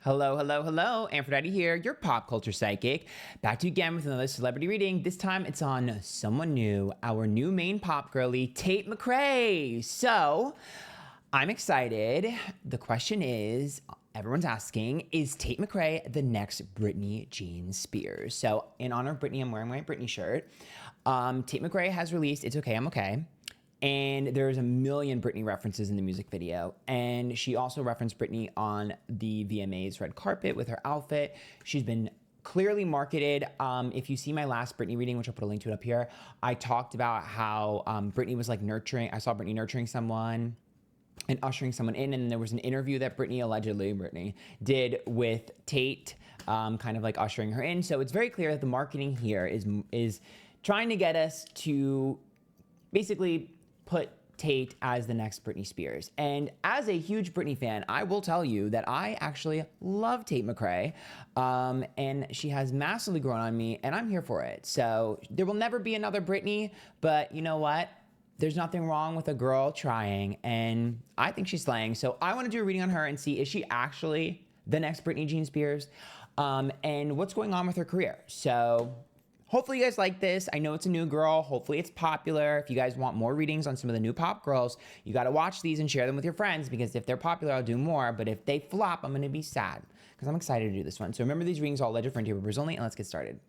Hello, hello, hello. Antphrodite here, your pop culture psychic. Back to you again with another celebrity reading. This time it's on someone new, our new main pop girly, Tate McRae. So, I'm excited. The question is, everyone's asking, is Tate McRae the next Britney Jean Spears? So, in honor of Britney, I'm wearing my Britney shirt. Tate McRae has released It's Okay, I'm Okay. And there's a million Britney references in the music video. And she also referenced Britney on the VMA's red carpet with her outfit. She's been clearly marketed. If you see my last Britney reading, which I'll put a link to it up here, I talked about how Britney was like nurturing. I saw Britney nurturing someone and ushering someone in. And then there was an interview that Britney did with Tate, kind of like ushering her in. So it's very clear that the marketing here is trying to get us to basically put Tate as the next Britney Spears. And as a huge Britney fan, I will tell you that I actually love Tate McRae, and she has massively grown on me, and I'm here for it. So there will never be another Britney, but you know what? There's nothing wrong with a girl trying, and I think she's slaying. So I want to do a reading on her and see, is she actually the next Britney Jean Spears, and what's going on with her career. So hopefully you guys like this. I know it's a new girl. Hopefully it's popular. If you guys want more readings on some of the new pop girls, you got to watch these and share them with your friends, because if they're popular, I'll do more. But if they flop, I'm going to be sad because I'm excited to do this one. So remember, these readings are all alleged for purposes only, and let's get started.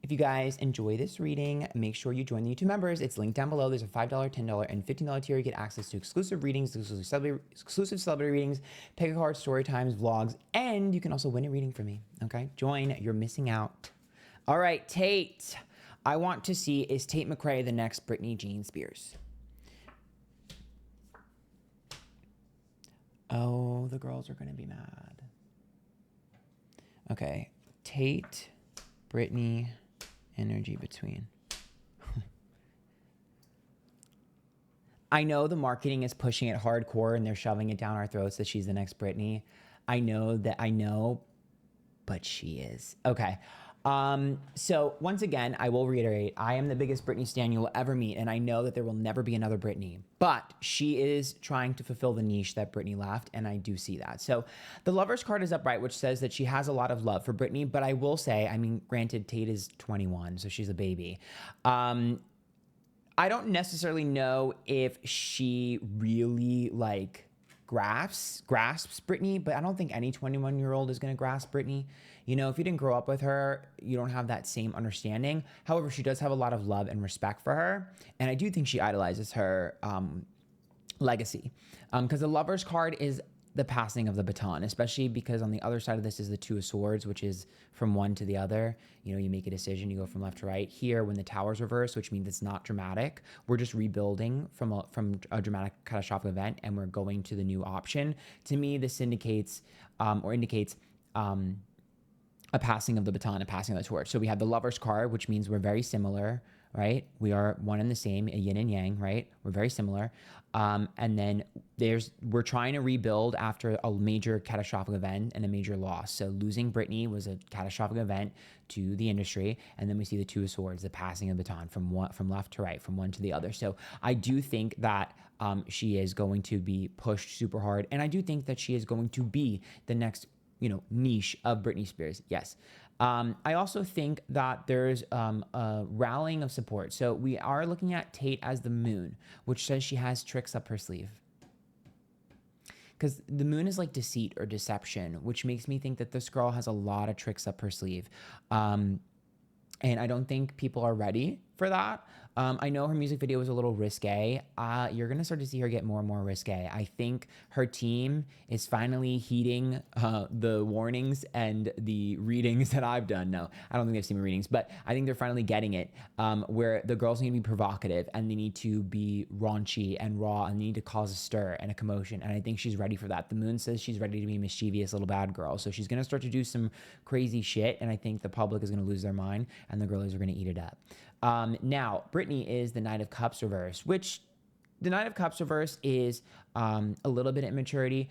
If you guys enjoy this reading, make sure you join the YouTube members. It's linked down below. There's a $5, $10, and $15 tier. You get access to exclusive readings, exclusive celebrity readings, pick a card, story times, vlogs, and you can also win a reading from me, okay? Join, you're missing out. All right, Tate. I want to see, is Tate McRae the next Britney Jean Spears? Oh, the girls are going to be mad. Okay, Tate, Britney, energy between. I know the marketing is pushing it hardcore and they're shoving it down our throats that she's the next Britney. I know, but she is. Okay. So once again, I will reiterate, I am the biggest Britney stan you will ever meet, and I know that there will never be another Britney, but she is trying to fulfill the niche that Britney left, and I do see that. So the Lovers card is upright, which says that she has a lot of love for Britney, but I will say, I mean, granted, Tate is 21, so she's a baby. I don't necessarily know if she really grasps Britney, but I don't think any 21-year-old is going to grasp Britney. You know, if you didn't grow up with her, you don't have that same understanding. However, she does have a lot of love and respect for her, and I do think she idolizes her legacy. Because the Lovers card is the passing of the baton, especially because on the other side of this is the Two of Swords, which is from one to the other. You know, you make a decision, you go from left to right. Here, when the Tower's reversed, which means it's not dramatic, we're just rebuilding from a dramatic catastrophic event, and we're going to the new option. To me, this indicates a passing of the baton, a passing of the torch. So we have the Lovers card, which means we're very similar, right? We are one and the same, a yin and yang, right? We're very similar. And then we're trying to rebuild after a major catastrophic event and a major loss. So losing Britney was a catastrophic event to the industry. And then we see the Two of Swords, the passing of the baton from left to right, from one to the other. So I do think that she is going to be pushed super hard. And I do think that she is going to be the next, niche of Britney Spears. Yes. I also think that there's a rallying of support. So we are looking at Tate as the moon, which says she has tricks up her sleeve. Because the moon is like deceit or deception, which makes me think that this girl has a lot of tricks up her sleeve. And I don't think people are ready for that. I know her music video was a little risque. You're going to start to see her get more and more risque. I think her team is finally heeding the warnings and the readings that I've done. No, I don't think they've seen my readings, but I think they're finally getting it, where the girls need to be provocative and they need to be raunchy and raw and they need to cause a stir and a commotion. And I think she's ready for that. The moon says she's ready to be a mischievous little bad girl. So she's going to start to do some crazy shit. And I think the public is going to lose their mind and the girlies are going to eat it up. Now, Britney is the Knight of Cups reverse, which the Knight of Cups reverse is a little bit of immaturity.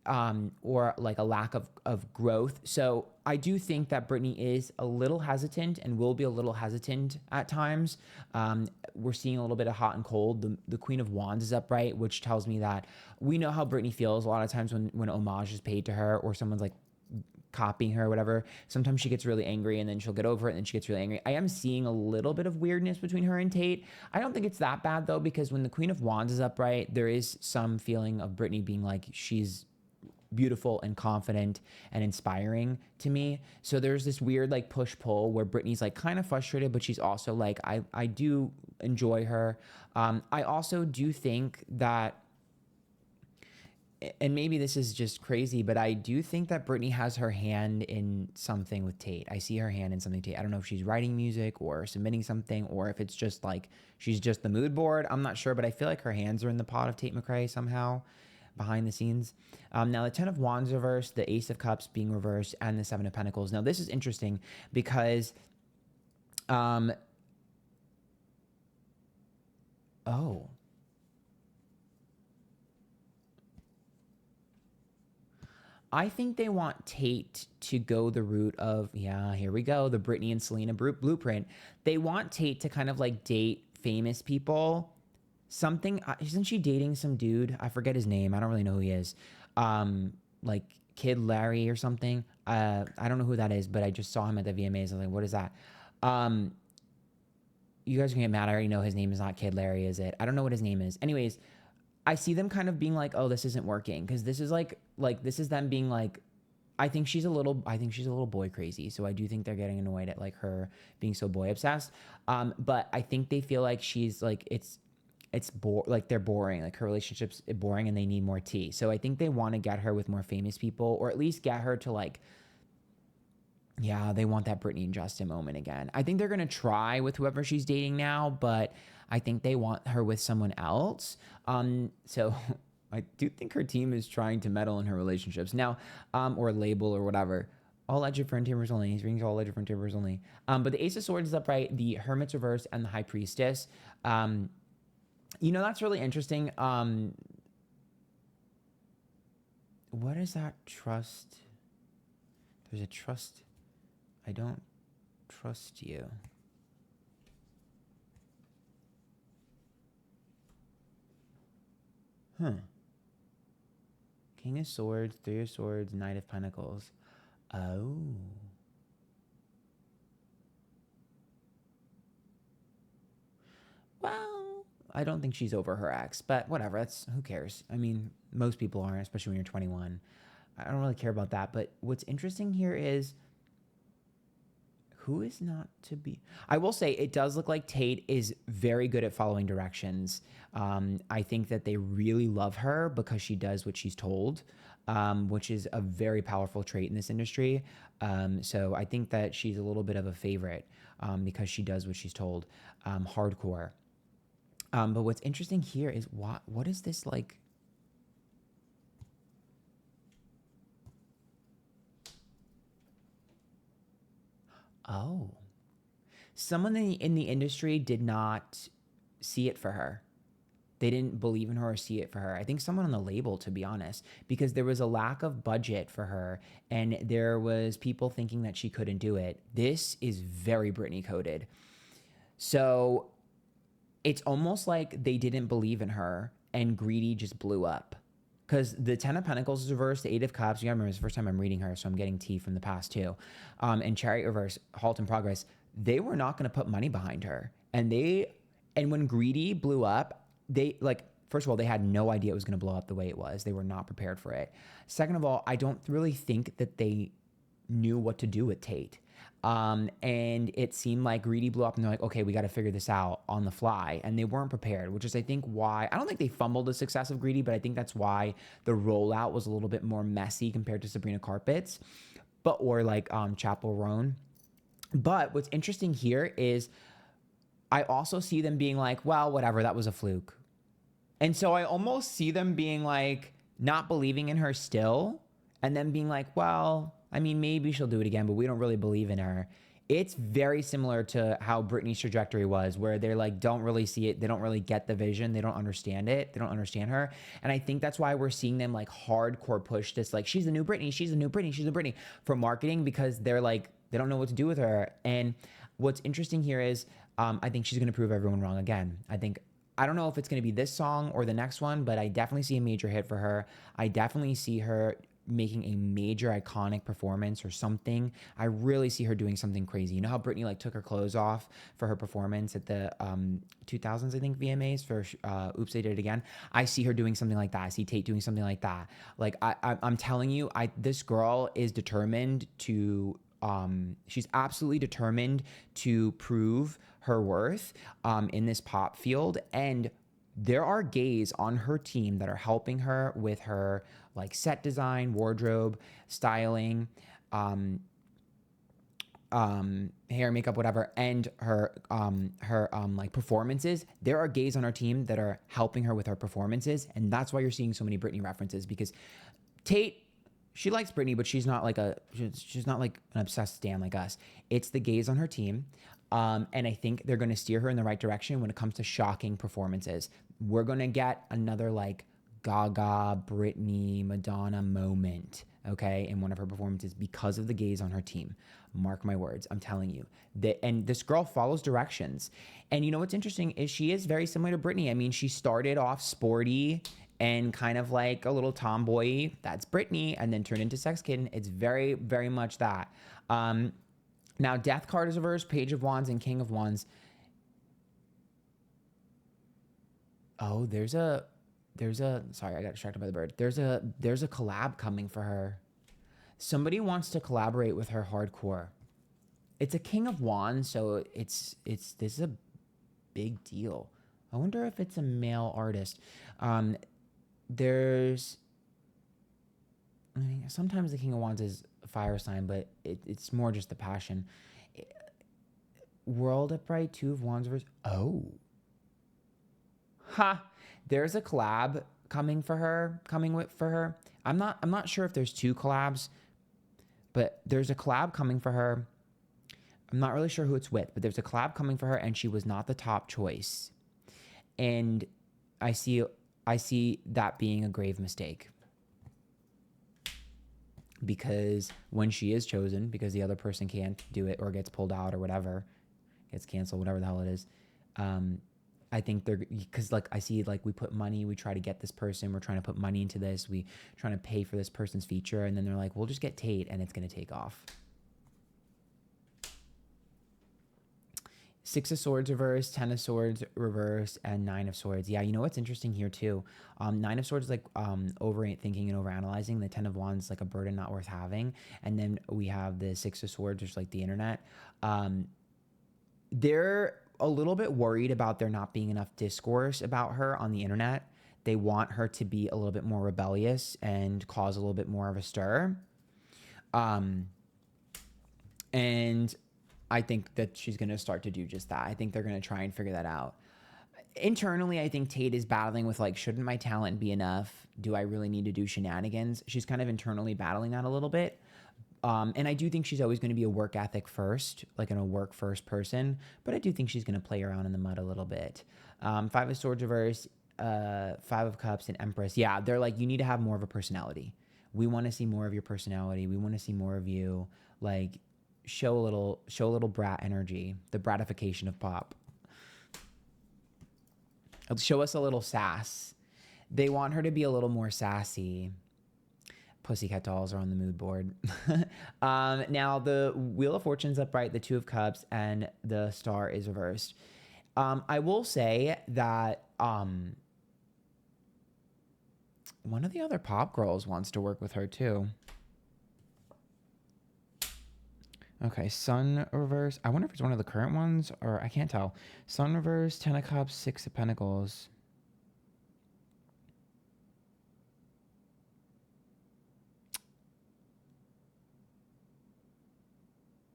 or like a lack of growth. So I do think that Britney is a little hesitant and will be a little hesitant at times. We're seeing a little bit of hot and cold. The Queen of Wands is upright, which tells me that we know how Britney feels a lot of times when homage is paid to her or someone's like copying her or whatever. Sometimes she gets really angry and then she'll get over it and then she gets really angry. I am seeing a little bit of weirdness between her and Tate. I don't think it's that bad though, because when the Queen of Wands is upright, there is some feeling of Britney being like she's beautiful and confident and inspiring to me. So there's this weird like push pull where Britney's like kind of frustrated, but she's also like, I do enjoy her. I also do think that, and maybe this is just crazy, but I do think that Britney has her hand in something with Tate. I see her hand in something Tate. I don't know if she's writing music or submitting something, or if it's just like she's just the mood board. I'm not sure, but I feel like her hands are in the pot of Tate McRae somehow behind the scenes. Now the 10 of Wands reversed, the Ace of Cups being reversed, and the 7 of Pentacles. Now this is interesting because, I think they want Tate to go the route of, yeah, here we go, the Britney and Selena blueprint. They want Tate to kind of like date famous people. Something, isn't she dating some dude? I forget his name. I don't really know who he is. Like Kid Larry or something. I don't know who that is, but I just saw him at the VMAs. I was like, what is that? You guys can get mad. I already know his name is not Kid Larry, is it? I don't know what his name is. Anyways, I see them kind of being like, oh, this isn't working. Because this is like this is them being like, I think she's a little boy crazy. So I do think they're getting annoyed at like her being so boy obsessed. But I think they feel like she's like, like they're boring, like her relationship's boring and they need more tea. So I think they want to get her with more famous people, or at least get her to like, yeah, they want that Britney and Justin moment again. I think they're going to try with whoever she's dating now, but I think they want her with someone else. So I do think her team is trying to meddle in her relationships now, or label or whatever. All legend for Timbers only. He's reading all legend for Timbers only. But the Ace of Swords is upright, the Hermit's reversed, and the High Priestess. You know, that's really interesting. What is that trust? There's a trust. I don't trust you. King of Swords, 3 of Swords, Knight of Pentacles. Oh. Well, I don't think she's over her ex, but whatever. That's, who cares? I mean, most people aren't, especially when you're 21. I don't really care about that. But what's interesting here is, who is not to be? I will say it does look like Tate is very good at following directions. I think that they really love her because she does what she's told, which is a very powerful trait in this industry. So I think that she's a little bit of a favorite because she does what she's told, hardcore. But what's interesting here is what is this like? Oh, someone in the industry did not see it for her. They didn't believe in her or see it for her. I think someone on the label, to be honest, because there was a lack of budget for her and there was people thinking that she couldn't do it. This is very Britney coded. So it's almost like they didn't believe in her and Greedy just blew up. Because the 10 of Pentacles is reversed, the 8 of Cups. You gotta remember, it's the first time I'm reading her, so I'm getting tea from the past too. And Chariot reverse, Halt in Progress. They were not gonna put money behind her. And when Greedy blew up, they like, first of all, they had no idea it was gonna blow up the way it was. They were not prepared for it. Second of all, I don't really think that they knew what to do with Tate. And it seemed like Greedy blew up and they're like, okay, we got to figure this out on the fly. And they weren't prepared, which is, I think, why, I don't think they fumbled the success of Greedy, but I think that's why the rollout was a little bit more messy compared to Sabrina Carpets, or like, Chapel Roan. But what's interesting here is I also see them being like, well, whatever, that was a fluke. And so I almost see them being like, not believing in her still, and then being like, well, I mean, maybe she'll do it again, but we don't really believe in her. It's very similar to how Britney's trajectory was, where they're like, don't really see it. They don't really get the vision. They don't understand it. They don't understand her. And I think that's why we're seeing them like hardcore push this, like, she's the new Britney. She's the new Britney. She's the Britney for marketing, because they're like, they don't know what to do with her. And what's interesting here is I think she's going to prove everyone wrong again. I don't know if it's going to be this song or the next one, but I definitely see a major hit for her. I definitely see her making a major iconic performance or something. I really see her doing something crazy. You know how Britney like took her clothes off for her performance at the 2000s, I think, VMAs for Oops, They Did It Again. I see her doing something like that. I see Tate doing something like that. Like I'm telling you, this girl is determined to she's absolutely determined to prove her worth in this pop field. And there are gays on her team that are helping her with her like set design, wardrobe, styling, hair, makeup, whatever, and her like performances. There are gays on her team that are helping her with her performances, and that's why you're seeing so many Britney references, because Tate, she likes Britney, but she's not like an obsessed stan like us. It's the gays on her team. And I think they're going to steer her in the right direction when it comes to shocking performances. We're going to get another like Gaga, Britney, Madonna moment, okay, in one of her performances because of the gays on her team. Mark my words, I'm telling you. And this girl follows directions. And you know what's interesting is she is very similar to Britney. I mean, she started off sporty and kind of like a little tomboy. That's Britney, and then turned into sex kitten. It's very, very much that. Now, Death card is reversed, Page of Wands and King of Wands. Oh, sorry, I got distracted by the bird. There's a collab coming for her. Somebody wants to collaborate with her hardcore. It's a King of Wands, so this is a big deal. I wonder if it's a male artist. Sometimes the King of Wands is a fire sign, but it's more just the passion. World Upright, Two of Wands verse. Oh. Ha! There's a collab coming for her. I'm not sure if there's two collabs, but there's a collab coming for her. I'm not really sure who it's with, but there's a collab coming for her, and she was not the top choice. And I see that being a grave mistake. Because when she is chosen, because the other person can't do it or gets pulled out or whatever, gets canceled, whatever the hell it is, I think because like I see like we put money, we try to get this person, we're trying to put money into this, we trying to pay for this person's feature, and then they're like, we'll just get Tate and it's going to take off. Six of Swords reversed, 10 of Swords reversed, and 9 of Swords. Yeah, you know what's interesting here too? 9 of Swords is like overthinking and overanalyzing. The 10 of Wands is like a burden not worth having. And then we have the 6 of Swords, which is like the internet. They're a little bit worried about there not being enough discourse about her on the internet. They want her to be a little bit more rebellious and cause a little bit more of a stir. And I think that she's going to start to do just that. I think they're going to try and figure that out. Internally, I think Tate is battling with like, shouldn't my talent be enough? Do I really need to do shenanigans? She's kind of internally battling that a little bit. And I do think she's always going to be a work ethic first, like in a work first person. But I do think she's going to play around in the mud a little bit. 5 of Swords reverse, 5 of Cups, and Empress. Yeah, they're like, you need to have more of a personality. We want to see more of your personality. We want to see more of you. Like, show a little brat energy, the bratification of pop. Show us a little sass. They want her to be a little more sassy. Pussycat Dolls are on the mood board. Now the Wheel of Fortune's upright, the 2 of Cups, and the Star is reversed. I will say that one of the other pop girls wants to work with her too. Okay, Sun reverse. I wonder if it's one of the current ones, or I can't tell. Sun reverse, 10 of Cups, 6 of Pentacles.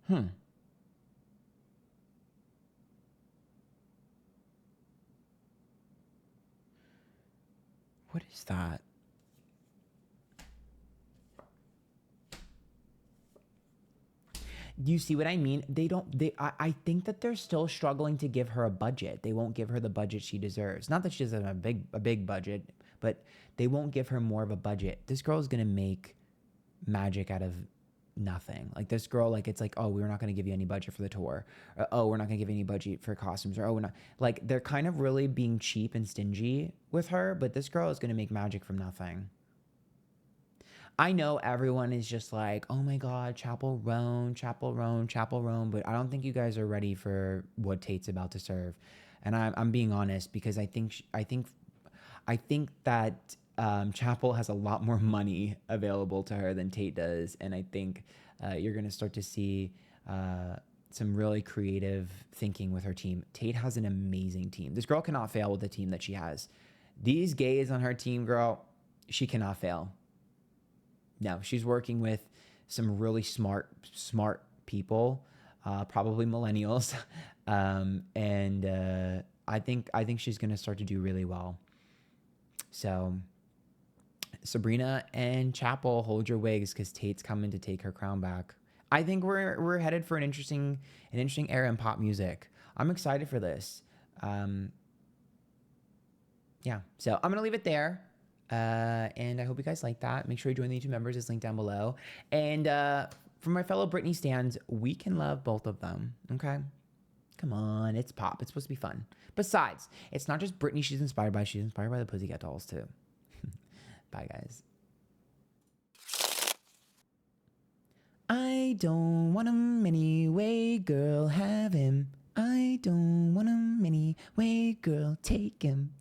What is that? Do you see what I mean? I think that they're still struggling to give her a budget. They won't give her the budget she deserves. Not that she doesn't have a big budget, but they won't give her more of a budget. This girl is going to make magic out of nothing. Like this girl, like it's like, oh, we're not going to give you any budget for the tour. Or, oh, we're not going to give you any budget for costumes. Or, oh, we're not. Like they're kind of really being cheap and stingy with her, but this girl is going to make magic from nothing. I know everyone is just like, oh my God, Chapel Roan, Chapel Roan, Chapel Roan, but I don't think you guys are ready for what Tate's about to serve. And I'm being honest because I think that Chapel has a lot more money available to her than Tate does, and I think you're gonna start to see some really creative thinking with her team. Tate has an amazing team. This girl cannot fail with the team that she has. These gays on her team, girl, she cannot fail. No, she's working with some really smart people, probably millennials, and I think she's gonna start to do really well. So Sabrina and Chapel, hold your wigs because Tate's coming to take her crown back. I think we're headed for an interesting era in pop music. I'm excited for this. Yeah, so I'm gonna leave it there. And I hope you guys like that. Make sure you join the YouTube members. It's linked down below. And for my fellow Britney stans, we can love both of them. Okay? Come on, it's pop. It's supposed to be fun. Besides, it's not just Britney she's inspired by. She's inspired by the Pussycat Dolls too. Bye, guys. I don't want him anyway, girl, have him. I don't want him anyway, girl, take him.